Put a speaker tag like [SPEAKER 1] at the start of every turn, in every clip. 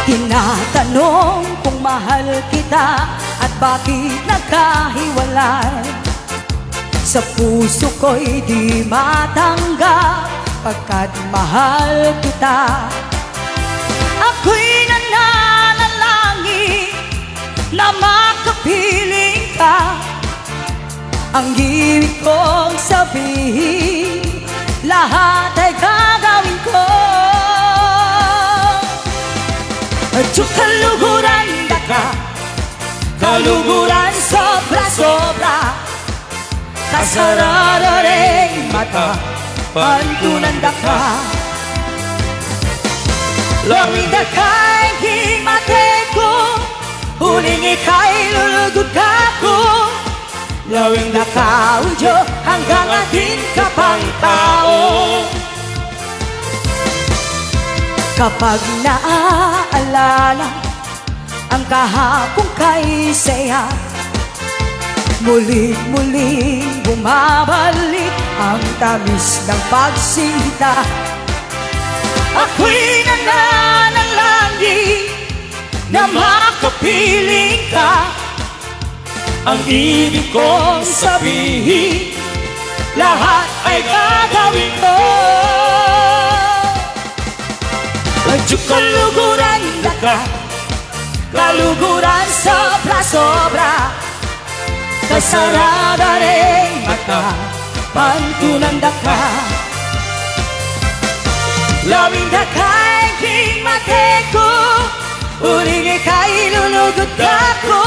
[SPEAKER 1] Tinatanong kung mahal kita at bakit nagkahiwalay. Sa puso ko'y di matanggap pagkat mahal kita. Ako'y nananalangin na makapiling ka. Ang ibig kong sabihin, lahat ay gagawin ko. Kaluguran ka, kaluguran sobra-sobra. Kasarararing mata, pantunan ka. Lawing dakay himate ko, huling ika'y lulugod ka ko. Lawing nakaudyo hanggang atin ka pang tao. Kapag naaalala ang kahapong kay saya, muling-muling bumabalik ang tamis ng pagsinta. Ako'y nananalangin na makapiling ka. Ang ibig kong sabihin, lahat ay gagawin ko. Kaluguran ka, kaluguran sobra-sobra. Kasarada ring mata, pantunan ka. Lawing dakay himate ko, huling ika'y lulugod ka ko.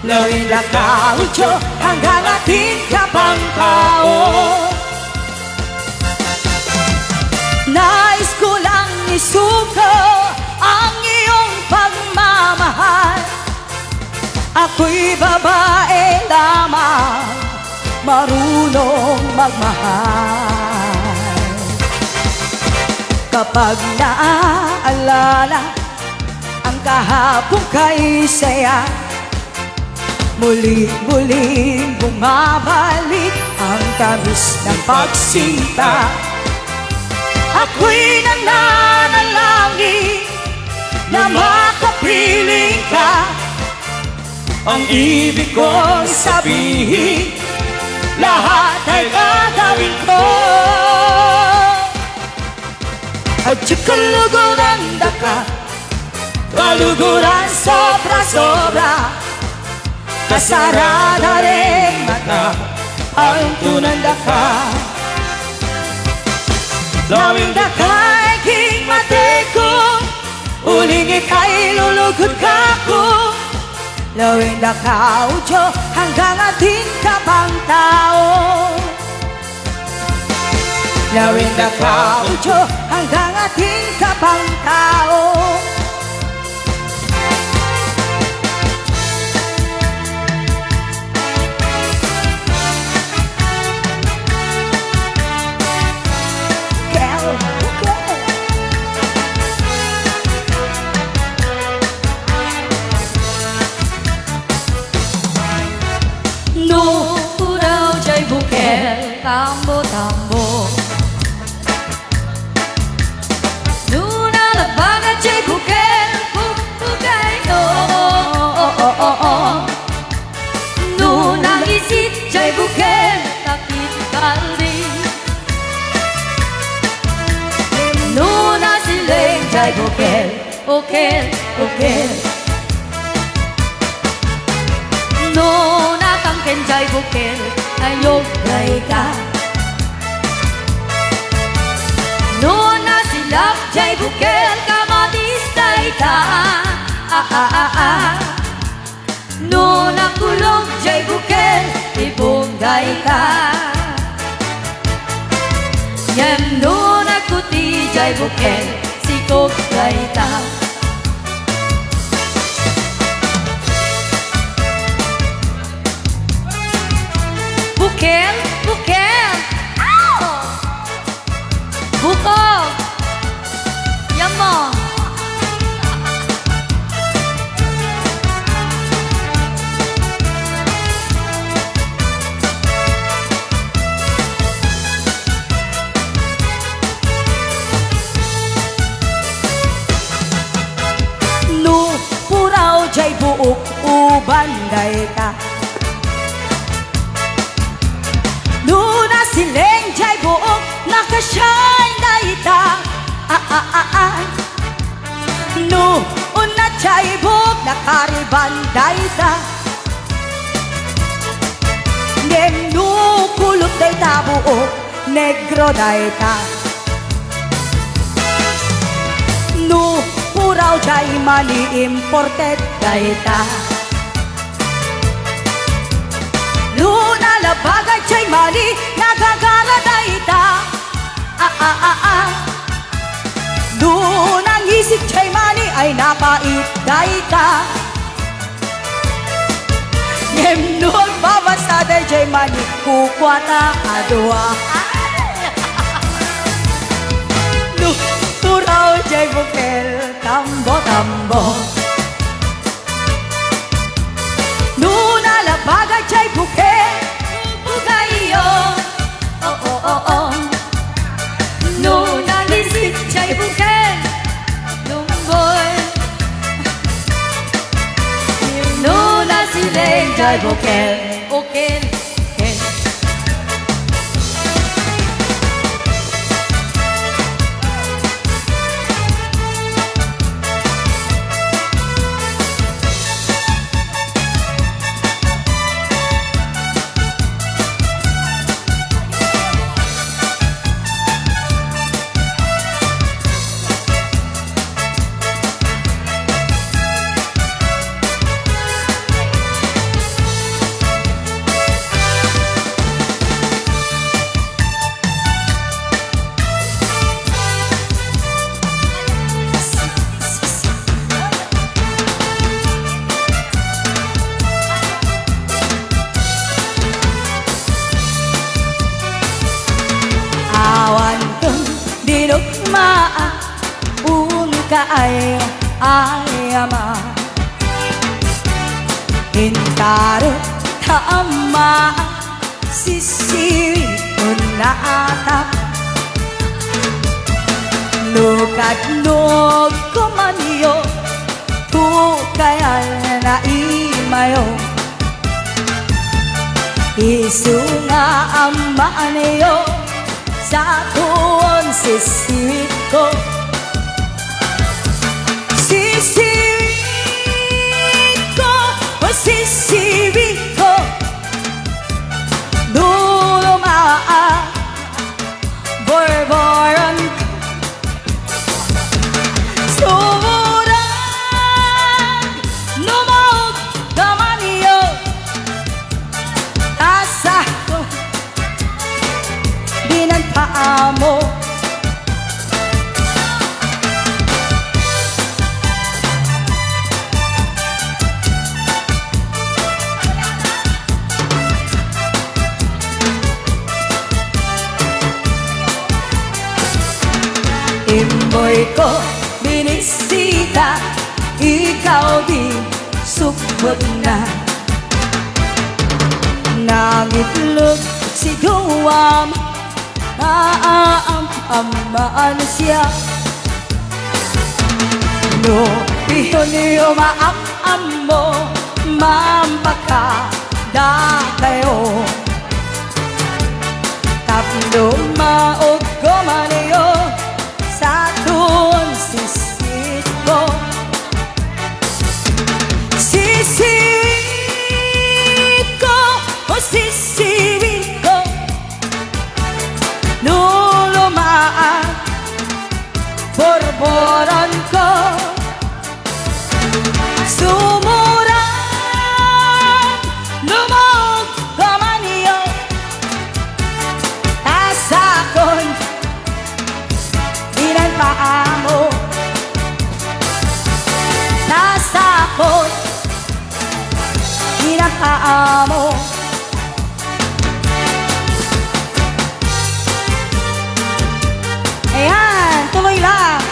[SPEAKER 1] Lawing nakaudyo hanggang atin ka pang tao. Nais ko lang isuko ang iyong pagmamahal. Ako'y babae lamang, marunong magmahal. Kapag naaalala ang kahapong kay saya, muling-muling bumabalik ang tamis ng pagsinta. Ako'y nananalangin na makapiling ka. Ang ibig kong sabihin, lahat ay gagawin ko. At kaluguran ka, kaluguran sobra-sobra. Kasarada ring mata, pantunan ka. Lawing dakay himate ko, huling ika'y lulugod ka ko. Lawing nakaudyo hanggang atin ka pang tao. Lawing nakaudyo hanggang atin ka pang tao.
[SPEAKER 2] Tambo-tambo Nuna nagbaga chay bukel Bukay no Nuna isit chay bukel Takit kaldi Nuna sileng chay bukel Bukel, bukel Nuna tangken chay bukel Ayok gay ka Noon na silap jay bukel kamatistay ka Noon na kulog jay bukel ibunggay ka Yem noon na kuti jay bukel sikog gay ka Bukel, bukel, ow! Buko, yan mo. banday ta Nuna sileng jay buok nakashine dayta Nu una jay buok nakariban dayta Nem nu kulot dayta buok negro dayta Nu puraw jay mali imported dayta Luna labagay jay mali nagagala dayta Luna ngisik jay mali ay napait dayta Nemnul babasa day jay mali kukwata adwa Nu puraw jay bukel tambo tambo Nuna labagay jay bukel bukayo oh oh oh oh Nuna lisik jay bukel lumboy Nuna sileng jay bukel bukel Dinukmaa ka ay ama Hintaro tama sisiwi unata Nukad kumaniyo tukayal na imayo Isunga ama niyo sa tuon sisiwit ko Sisiwit ko, o sisiwit ko Dulumaa, borboron ko Sumurang, numog kamaniyo Asa ko Binanpaa mo Imboy ko binisita Ikaw di subot na Nangitlog si Duwam Amaan siya No, iyon niyo maam mo Mampaka kayo Tapno maog kumaniyo Sa tuon sisit ko Sisiwit ko o sisiwit ko Nulumaan borboran ko Sumurang lumog kamaniyo Asakon Binanpaa mo Nasakon Binanpaa mo Ayan, tuloy lang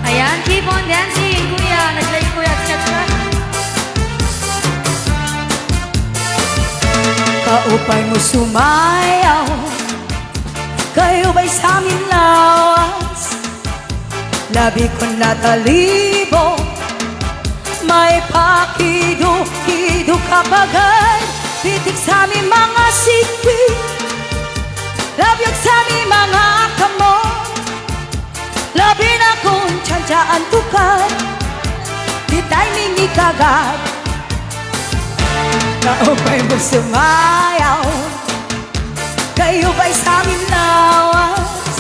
[SPEAKER 1] Ayan, keep on dancing, kuya. Nag-like kuya at subscribe.
[SPEAKER 2] Kaupay mo sumayaw Kayo ba'y sa amin lawas Labi ko natalibo may pakido-kido kapagay pitik sa aming mga sikwi labyag sa aming mga kamo labi na kung tsansaan tukad di tayo mimi kagad kaupay mo sumayaw kayo ba'y sa aming lawas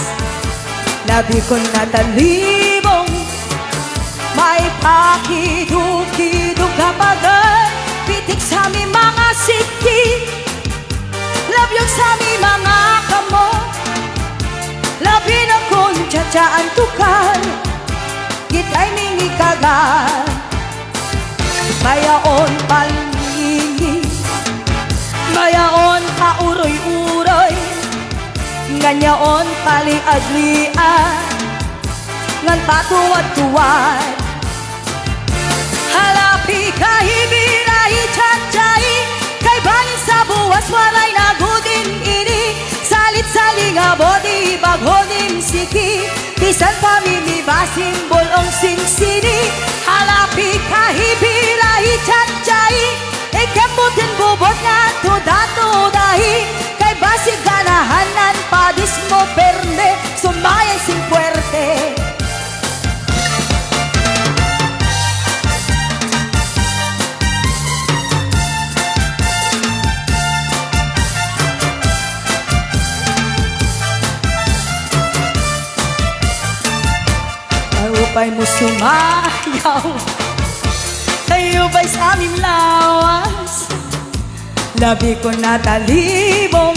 [SPEAKER 2] labi ko natalibong may pakido-kido kapagay pitik sa aming mga siki labyag sa aming mga kamo labi na kung tsatsaan tukal kita'y mingi kagad mayaon palingi mayaon pauroy-uroy ganyaon paliadlian ngan patuwad-tuwad halapi kahibirahi tsatsay kay bangin sa buwas walay nagudin ini salit-sali nga bodi baghodin siki bisan pamimibasin bolong sinsini halapi kahibirahi tsatsay ikemutin bubot nga tuda-tudahi kay basig ganahanan padis mo perne sumayay sing puerte upay mo sumayaw kayo ba'y sa aming lawas labi ko natalibong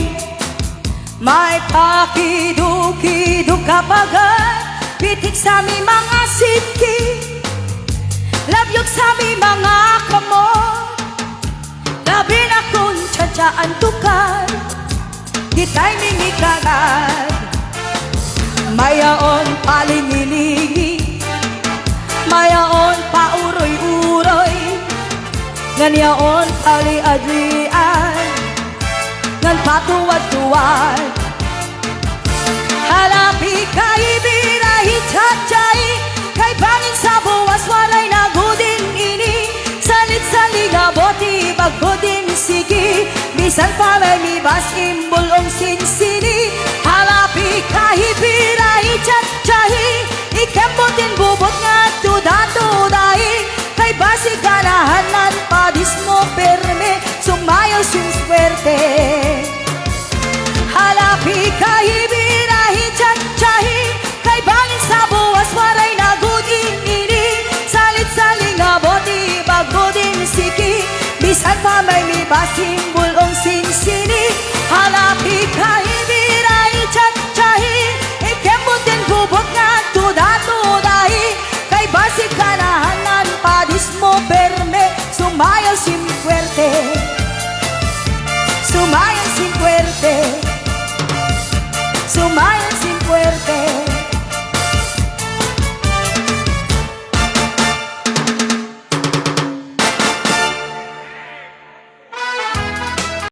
[SPEAKER 2] may pakido-kido kapagay pitik sa aming mga siki labyog sa aming mga kamot labi na kung tsatsaan tukal kita'y mingi kagad mayaon palingilingi mayaon pauroy-uroy ganyaon paliadlian ngan patuwad-tuwad halapi kahibirahi tsatsay kay bangin sa buwas walay nagudin ini salit-sali nga boti baghodin sigi bisan pa may mibas imbulong sinsini halapi kahibirahi tsatsay ikembutin bubot nga tuda-tudahi kay basig ganahanan padis mo perme sumayaw sin swerte halapi kahibirahi tsatsay kay bangin sa buwas waray nagudin ini salit-sali nga boti bagudin siki bisan pa may mibasin bulong sinsini halapi kahibirahi tsatsay ikembutin bubot nga tuda-tudahi kay basig kanahanan padis mo perme sumayaw sin fuerte